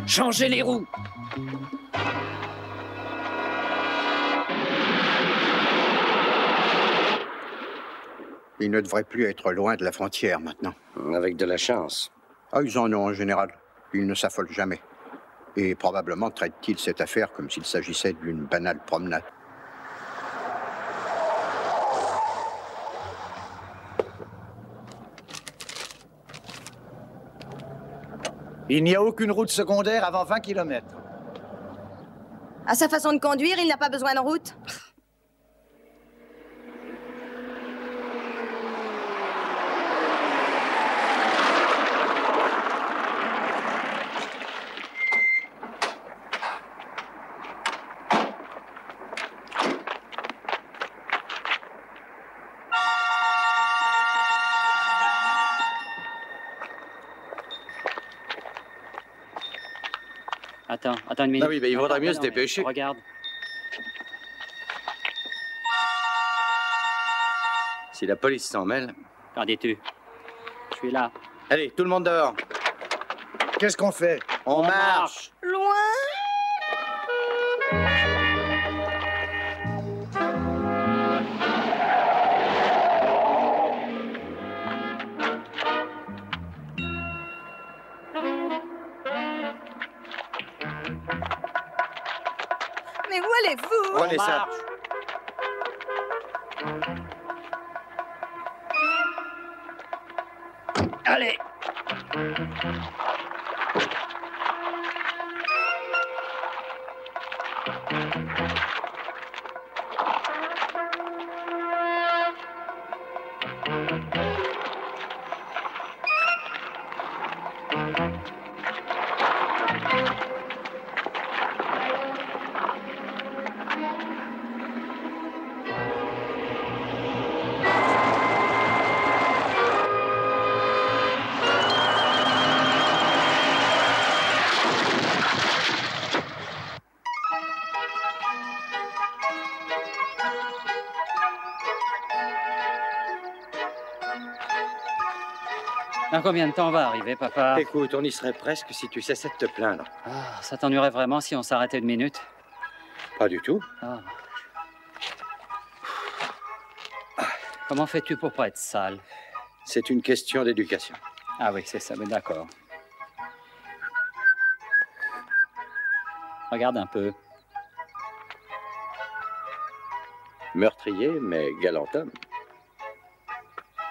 [SPEAKER 12] Changez les roues.
[SPEAKER 8] Ils ne devraient plus être loin de la frontière maintenant.
[SPEAKER 11] Avec de la chance.
[SPEAKER 8] Ah, ils en ont en général. Ils ne s'affolent jamais. Et probablement traitent-ils cette affaire comme s'il s'agissait d'une banale promenade.
[SPEAKER 10] Il n'y a aucune route secondaire avant 20 km.
[SPEAKER 5] À sa façon de conduire, il n'a pas besoin de route.
[SPEAKER 7] Attends une minute.
[SPEAKER 11] Ah oui, mais il vaudrait mieux se dépêcher.
[SPEAKER 7] Regarde.
[SPEAKER 6] Si la police s'en mêle...
[SPEAKER 7] Qu'en dis-tu? Je suis là.
[SPEAKER 6] Allez, tout le monde dehors.
[SPEAKER 10] Qu'est-ce qu'on fait?
[SPEAKER 6] On marche.
[SPEAKER 5] Loin? Mais où allez-vous?
[SPEAKER 6] Prenez ça.
[SPEAKER 7] Allez! Dans combien de temps on va arriver, papa?
[SPEAKER 11] Écoute, on y serait presque si tu cessais de te plaindre.
[SPEAKER 7] Ah, ça t'ennuierait vraiment si on s'arrêtait une minute?
[SPEAKER 11] Pas du tout.
[SPEAKER 7] Ah. Comment fais-tu pour pas être sale?
[SPEAKER 6] C'est une question d'éducation.
[SPEAKER 7] Ah oui, c'est ça, mais d'accord. Regarde un peu.
[SPEAKER 6] Meurtrier, mais galant homme.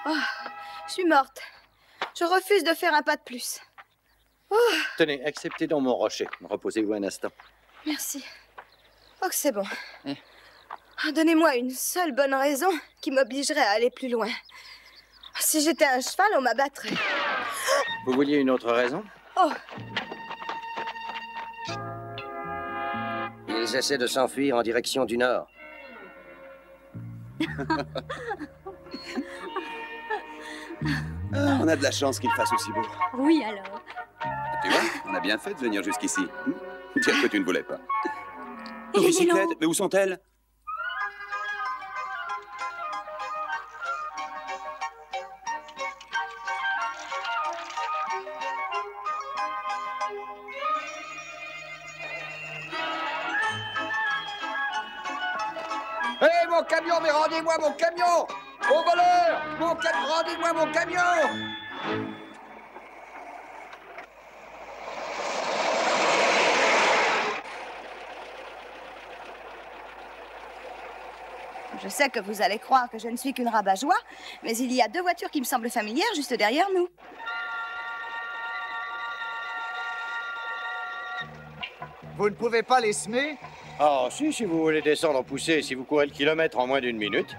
[SPEAKER 5] Oh, je suis morte. Je refuse de faire un pas de plus. Oh,
[SPEAKER 6] Tenez, acceptez donc mon rocher. Reposez-vous un instant.
[SPEAKER 5] merci. Oh, que c'est bon.
[SPEAKER 7] Eh.
[SPEAKER 5] Donnez-moi une seule bonne raison qui m'obligerait à aller plus loin. Si j'étais un cheval, on m'abattrait.
[SPEAKER 6] Vous vouliez une autre raison?
[SPEAKER 5] Oh,
[SPEAKER 12] Ils essaient de s'enfuir en direction du nord.
[SPEAKER 3] Ah, on a de la chance qu'il fasse aussi beau.
[SPEAKER 2] Oui, alors.
[SPEAKER 3] Tu vois, on a bien fait de venir jusqu'ici. Dire que tu ne voulais pas.
[SPEAKER 2] Et
[SPEAKER 3] Nos
[SPEAKER 2] les
[SPEAKER 3] bicyclettes,
[SPEAKER 2] vélos?
[SPEAKER 3] mais où sont-elles?
[SPEAKER 11] Hé, mon camion, mais rendez-moi mon camion! Au voleur! Rendez-moi mon camion!
[SPEAKER 5] je sais que vous allez croire que je ne suis qu'une rabat-joie, mais il y a 2 voitures qui me semblent familières juste derrière nous.
[SPEAKER 10] Vous ne pouvez pas les semer?
[SPEAKER 6] Ah, si vous voulez descendre en poussée, si vous courez le kilomètre en moins d'1 minute.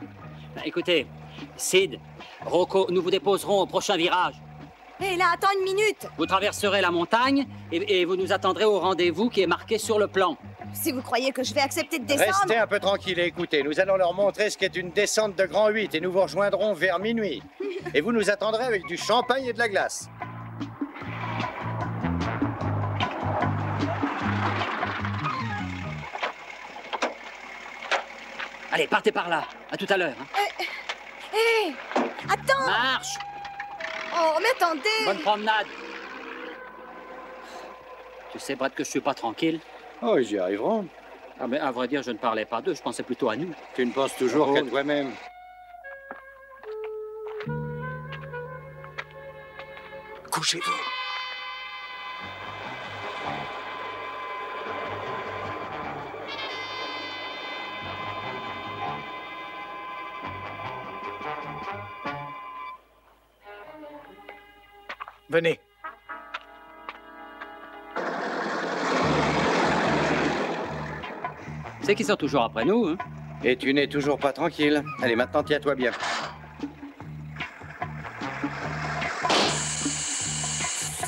[SPEAKER 7] Écoutez, Sid, Rocco, nous vous déposerons au prochain virage.
[SPEAKER 5] Hé, là, attends 1 minute!
[SPEAKER 7] Vous traverserez la montagne et vous nous attendrez au rendez-vous qui est marqué sur le plan.
[SPEAKER 5] Si vous croyez que je vais accepter de descendre...
[SPEAKER 6] Restez un peu tranquille et écoutez. Nous allons leur montrer ce qu'est une descente de grand 8 et nous vous rejoindrons vers minuit. Et vous nous attendrez avec du champagne et de la glace.
[SPEAKER 7] Allez, partez par là. À tout à l'heure. Hein.
[SPEAKER 5] Hé! Attends!
[SPEAKER 7] Marche!
[SPEAKER 5] Oh, mais attendez!
[SPEAKER 7] Bonne promenade. Tu sais, Brett, que je suis pas tranquille.
[SPEAKER 6] Oh, ils y arriveront.
[SPEAKER 7] Ah, mais à vrai dire, je ne parlais pas d'eux, je pensais plutôt à nous.
[SPEAKER 6] Tu ne penses toujours qu'à toi-même.
[SPEAKER 11] Couchez-vous.
[SPEAKER 10] Venez.
[SPEAKER 7] C'est qu'ils sont toujours après nous, hein?
[SPEAKER 6] Et tu n'es toujours pas tranquille. Allez, maintenant, tiens-toi bien.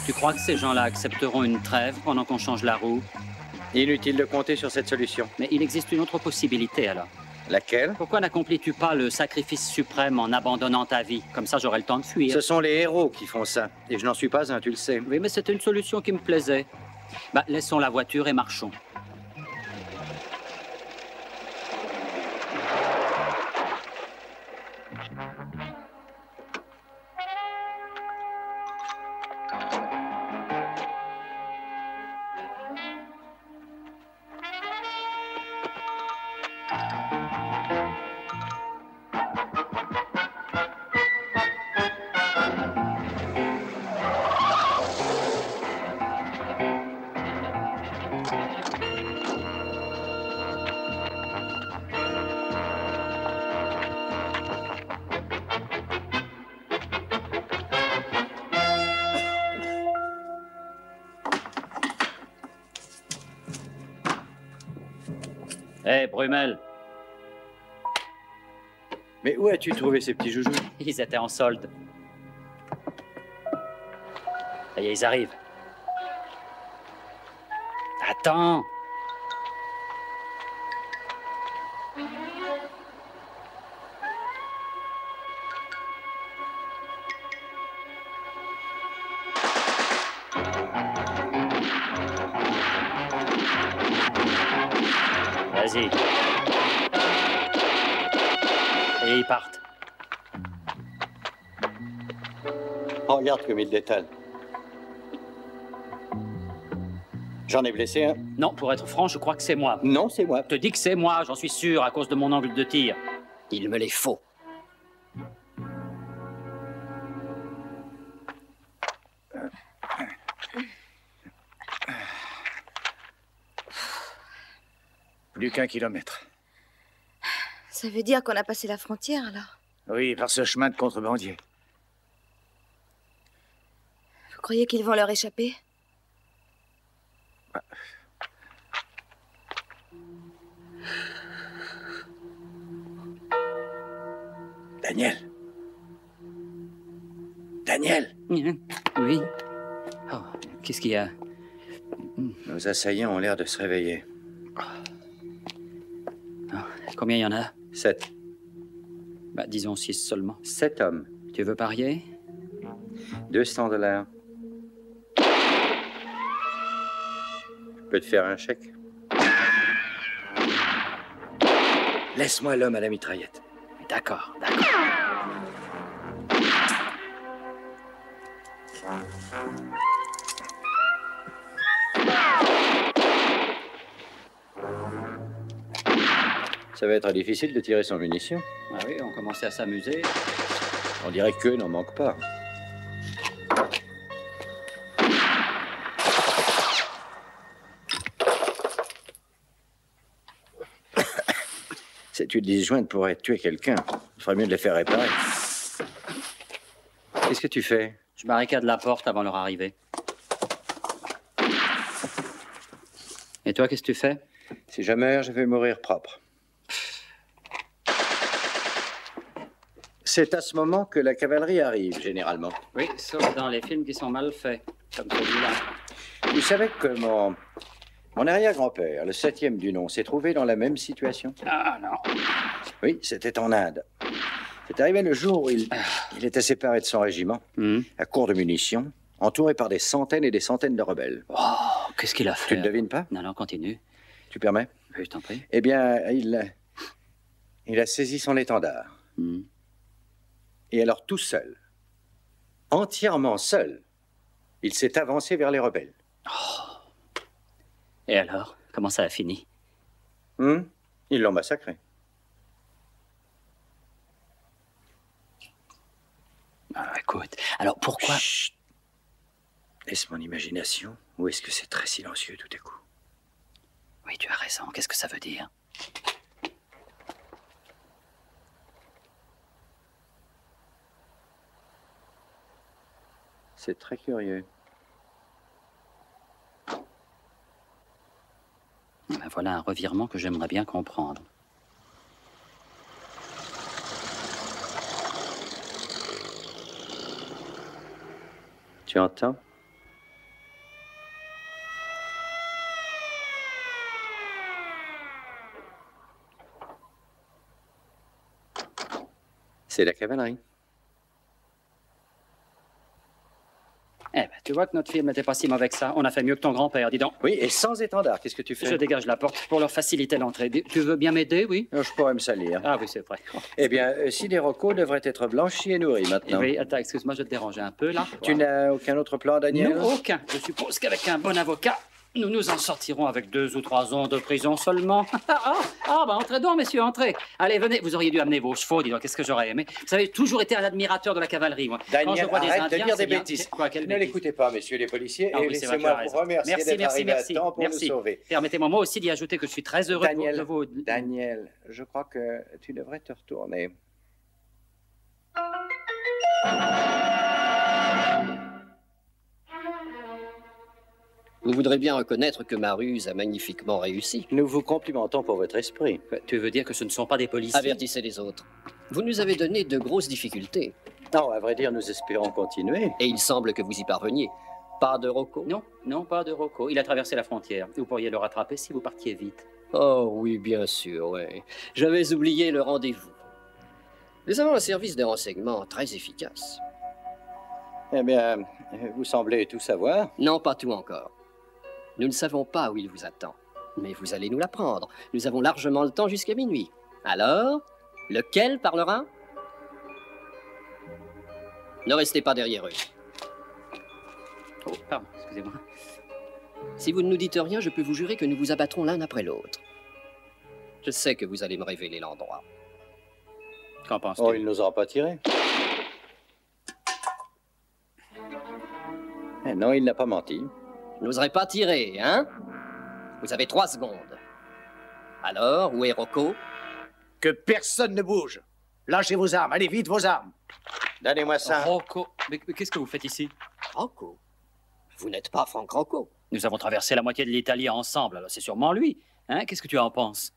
[SPEAKER 7] Tu crois que ces gens-là accepteront une trêve pendant qu'on change la roue?
[SPEAKER 6] Inutile de compter sur cette solution.
[SPEAKER 7] Mais il existe une autre possibilité, alors.
[SPEAKER 6] Laquelle?
[SPEAKER 7] Pourquoi n'accomplis-tu pas le sacrifice suprême en abandonnant ta vie? Comme ça, j'aurai le temps de fuir.
[SPEAKER 6] Ce sont les héros qui font ça. Et je n'en suis pas un, tu le sais.
[SPEAKER 7] Oui, mais c'était une solution qui me plaisait. Bah, laissons la voiture et marchons. Hé, Brumel.
[SPEAKER 6] Mais où as-tu trouvé ces petits joujoux?
[SPEAKER 7] Ils étaient en solde. Ça y est, ils arrivent. Attends. Vas-y. Et ils partent.
[SPEAKER 6] Oh, regarde comme ils détalent. J'en ai blessé un.
[SPEAKER 7] Non, pour être franc, je crois que c'est moi.
[SPEAKER 6] Non, c'est moi.
[SPEAKER 7] Je te dis que c'est moi, j'en suis sûr, à cause de mon angle de tir. Il me les faut.
[SPEAKER 10] Plus qu'1 kilomètre.
[SPEAKER 5] Ça veut dire qu'on a passé la frontière, alors?
[SPEAKER 10] Oui, par ce chemin de contrebandier.
[SPEAKER 5] Vous croyez qu'ils vont leur échapper?
[SPEAKER 10] Daniel. Daniel.
[SPEAKER 7] Oui. Oh, qu'est-ce qu'il y a?
[SPEAKER 6] Nos assaillants ont l'air de se réveiller.
[SPEAKER 7] Oh, combien il y en a?
[SPEAKER 6] 7.
[SPEAKER 7] Bah, disons 6 seulement.
[SPEAKER 6] 7 hommes.
[SPEAKER 7] Tu veux parier?
[SPEAKER 6] $200. Je peux te faire un chèque? Laisse-moi l'homme à la mitraillette.
[SPEAKER 7] D'accord, d'accord.
[SPEAKER 6] Ça va être difficile de tirer sans munitions.
[SPEAKER 7] Ah oui, on commençait à s'amuser.
[SPEAKER 6] On dirait qu'eux n'en manquent pas. Cette huile disjointe pourrait tuer quelqu'un. Il ferait mieux de les faire réparer. Qu'est-ce que tu fais?
[SPEAKER 7] Je barricade la porte avant leur arrivée. Et toi, qu'est-ce que tu fais?
[SPEAKER 6] Si je meurs, je vais mourir propre. C'est à ce moment que la cavalerie arrive, généralement.
[SPEAKER 7] Oui, sauf dans les films qui sont mal faits, comme celui-là.
[SPEAKER 6] Vous savez que mon arrière-grand-père, le 7e du nom, s'est trouvé dans la même situation?
[SPEAKER 7] Ah, non.
[SPEAKER 6] Oui, c'était en Inde. C'est arrivé le jour où il était séparé de son régiment, à court de munitions, entouré par des centaines et des centaines de rebelles.
[SPEAKER 7] Oh, qu'est-ce qu'il a fait?
[SPEAKER 6] Tu ne devines pas?
[SPEAKER 7] Non, non, continue.
[SPEAKER 6] Tu permets?
[SPEAKER 7] Oui, je t'en prie.
[SPEAKER 6] Eh bien, il a saisi son étendard. Et alors, tout seul, entièrement seul, il s'est avancé vers les rebelles.
[SPEAKER 7] Oh. Et alors, comment ça a fini?
[SPEAKER 6] Ils l'ont massacré.
[SPEAKER 7] Ah, écoute, alors pourquoi...
[SPEAKER 6] Chut. Est-ce mon imagination ou est-ce que c'est très silencieux tout à coup?
[SPEAKER 7] Oui, tu as raison. Qu'est-ce que ça veut dire?
[SPEAKER 6] C'est très curieux.
[SPEAKER 7] Ben voilà un revirement que j'aimerais bien comprendre.
[SPEAKER 6] Tu entends? C'est la cavalerie.
[SPEAKER 7] Eh ben, tu vois que notre film n'était pas si mauvais que ça. On a fait mieux que ton grand-père, dis donc.
[SPEAKER 6] Oui, et sans étendard, qu'est-ce que tu fais?
[SPEAKER 7] Je dégage la porte pour leur faciliter l'entrée. Tu veux bien m'aider, oui?
[SPEAKER 6] Je pourrais me salir.
[SPEAKER 7] Ah oui, c'est vrai.
[SPEAKER 6] Eh bien, Sid Rocco devrait être blanchi et nourri maintenant.
[SPEAKER 7] Oui, attends, excuse-moi, je te dérange un peu, là.
[SPEAKER 6] Tu n'as aucun autre plan, Daniel?
[SPEAKER 7] Non, aucun. Je suppose qu'avec un bon avocat, nous nous en sortirons avec 2 ou 3 ans de prison seulement. Bah entrez donc, messieurs, entrez. Allez, venez, vous auriez dû amener vos chevaux, dis donc, qu'est-ce que j'aurais aimé. Vous avez toujours été un admirateur de la cavalerie, moi.
[SPEAKER 6] Daniel,
[SPEAKER 7] quand je vois
[SPEAKER 6] arrête
[SPEAKER 7] des
[SPEAKER 6] de
[SPEAKER 7] Indiens,
[SPEAKER 6] dire des
[SPEAKER 7] bien.
[SPEAKER 6] bêtises.
[SPEAKER 7] Quoi, quelle
[SPEAKER 6] Ne
[SPEAKER 7] bêtise?
[SPEAKER 6] l'écoutez pas, messieurs les policiers,
[SPEAKER 7] Ah,
[SPEAKER 6] et
[SPEAKER 7] oui, c'est vrai, tu
[SPEAKER 6] laissez-moi
[SPEAKER 7] as
[SPEAKER 6] vous
[SPEAKER 7] raison.
[SPEAKER 6] remercier d'être arrivé à temps pour
[SPEAKER 7] merci.
[SPEAKER 6] nous sauver.
[SPEAKER 7] Permettez-moi moi aussi d'y ajouter que je suis très heureux
[SPEAKER 6] Daniel,
[SPEAKER 7] de vous...
[SPEAKER 6] Daniel, je crois que tu devrais te retourner.
[SPEAKER 13] Vous voudrez bien reconnaître que ma ruse a magnifiquement réussi.
[SPEAKER 6] Nous vous complimentons pour votre esprit.
[SPEAKER 7] Tu veux dire que ce ne sont pas des policiers?
[SPEAKER 13] Avertissez les autres. Vous nous avez donné de grosses difficultés.
[SPEAKER 6] Non, à vrai dire, nous espérons continuer.
[SPEAKER 13] Et il semble que vous y parveniez. Pas de Rocco?
[SPEAKER 7] Non, non, pas de Rocco. Il a traversé la frontière. Vous pourriez le rattraper si vous partiez vite.
[SPEAKER 13] Oh oui, bien sûr, oui. J'avais oublié le rendez-vous. Nous avons un service de renseignement très efficace.
[SPEAKER 6] Eh bien, vous semblez tout savoir.
[SPEAKER 13] Non, pas tout encore. Nous ne savons pas où il vous attend. Mais vous allez nous l'apprendre. Nous avons largement le temps jusqu'à minuit. Alors, lequel parlera? Ne restez pas derrière eux.
[SPEAKER 7] Oh, pardon, excusez-moi.
[SPEAKER 13] Si vous ne nous dites rien, je peux vous jurer que nous vous abattrons l'un après l'autre. Je sais que vous allez me révéler l'endroit.
[SPEAKER 7] Qu'en penses-tu?
[SPEAKER 6] Oh, il n'osera pas tirer. Eh non, il n'a pas menti.
[SPEAKER 13] N'oserez pas tirer, hein? Vous avez 3 secondes. Alors, où est Rocco?
[SPEAKER 10] Que personne ne bouge. Lâchez vos armes, allez vite, vos armes.
[SPEAKER 6] Donnez-moi ça.
[SPEAKER 7] Rocco, mais qu'est-ce que vous faites ici?
[SPEAKER 13] Rocco? Vous n'êtes pas Franck Rocco?
[SPEAKER 7] Nous avons traversé la moitié de l'Italie ensemble, alors c'est sûrement lui. Hein? Qu'est-ce que tu en penses?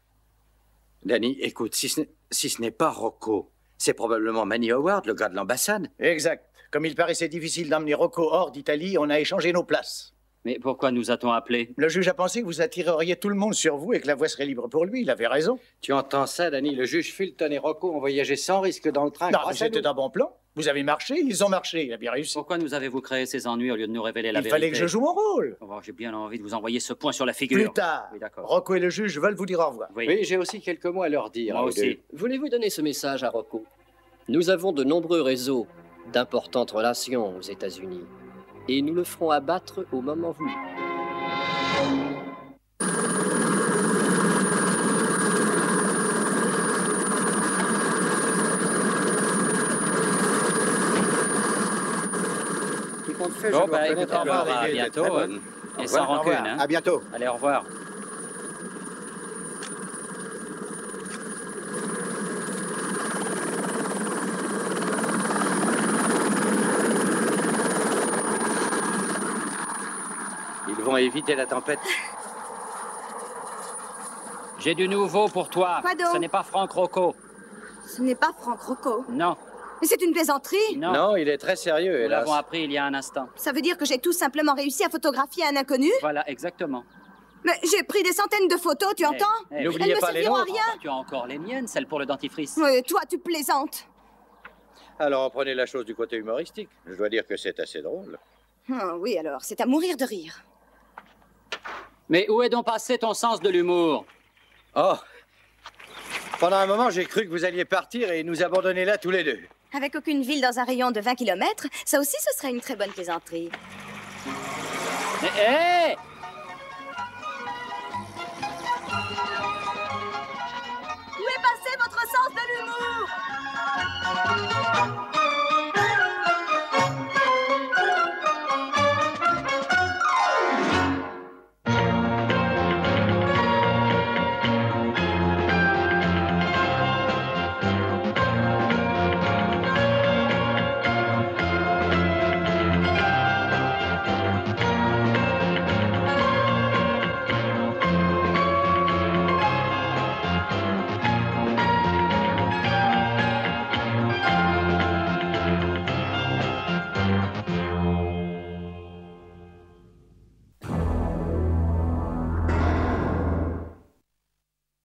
[SPEAKER 6] Danny, écoute, si ce n'est pas Rocco, c'est probablement Manny Howard, le gars de l'ambassade.
[SPEAKER 10] Exact. Comme il paraissait difficile d'emmener Rocco hors d'Italie, on a échangé nos places.
[SPEAKER 7] Mais pourquoi nous a-t-on appelés?
[SPEAKER 10] Le juge a pensé que vous attireriez tout le monde sur vous et que la voie serait libre pour lui. Il avait raison.
[SPEAKER 6] Tu entends ça, Danny? Le juge Fulton et Rocco ont voyagé sans risque dans le train.
[SPEAKER 10] Non, mais c'était un bon plan. Vous avez marché, ils ont marché. Il a bien réussi.
[SPEAKER 7] Pourquoi nous avez-vous créé ces ennuis au lieu de nous révéler la
[SPEAKER 10] Il
[SPEAKER 7] vérité?
[SPEAKER 10] fallait que je joue mon rôle.
[SPEAKER 7] Oh, j'ai bien envie de vous envoyer ce point sur la figure.
[SPEAKER 10] Plus tard.
[SPEAKER 7] Oui, d'accord.
[SPEAKER 10] Rocco et le juge veulent vous dire au revoir.
[SPEAKER 6] Oui, j'ai aussi quelques mots à leur dire.
[SPEAKER 7] Moi aussi.
[SPEAKER 13] Voulez-vous donner ce message à Rocco? Nous avons de nombreux réseaux d'importantes relations aux États-Unis. Et nous le ferons abattre au moment voulu.
[SPEAKER 7] Bon, bah, écoute, au revoir, à bientôt. Et sans rancune, hein.
[SPEAKER 8] À bientôt.
[SPEAKER 7] Allez, au revoir.
[SPEAKER 6] Ils vont éviter la tempête.
[SPEAKER 7] J'ai du nouveau pour toi.
[SPEAKER 5] Quoi donc?
[SPEAKER 7] Ce n'est pas Franck Rocco.
[SPEAKER 5] Ce n'est pas Franck Rocco.
[SPEAKER 7] Non.
[SPEAKER 5] Mais c'est une plaisanterie.
[SPEAKER 6] Non, il est très sérieux,
[SPEAKER 7] Nous
[SPEAKER 6] hélas.
[SPEAKER 7] l'avons appris il y a un instant.
[SPEAKER 5] Ça veut dire que j'ai tout simplement réussi à photographier un inconnu?
[SPEAKER 7] Voilà, exactement.
[SPEAKER 5] Mais j'ai pris des centaines de photos, tu entends?
[SPEAKER 7] Eh,
[SPEAKER 6] n'oubliez
[SPEAKER 5] Elles ne
[SPEAKER 6] pas les
[SPEAKER 5] serviront à
[SPEAKER 6] nôtres.
[SPEAKER 5] rien.
[SPEAKER 7] Tu as encore les miennes, celles pour le dentifrice.
[SPEAKER 5] Oui, toi, tu plaisantes.
[SPEAKER 6] Alors, prenez la chose du côté humoristique. Je dois dire que c'est assez drôle.
[SPEAKER 5] Ah, oui, alors, c'est à mourir de rire.
[SPEAKER 7] Mais où est donc passé ton sens de l'humour?
[SPEAKER 6] Oh! Pendant un moment, j'ai cru que vous alliez partir et nous abandonner là tous les deux.
[SPEAKER 5] Avec aucune ville dans un rayon de 20 km, ça aussi, ce serait une très bonne plaisanterie.
[SPEAKER 7] Mais, hé!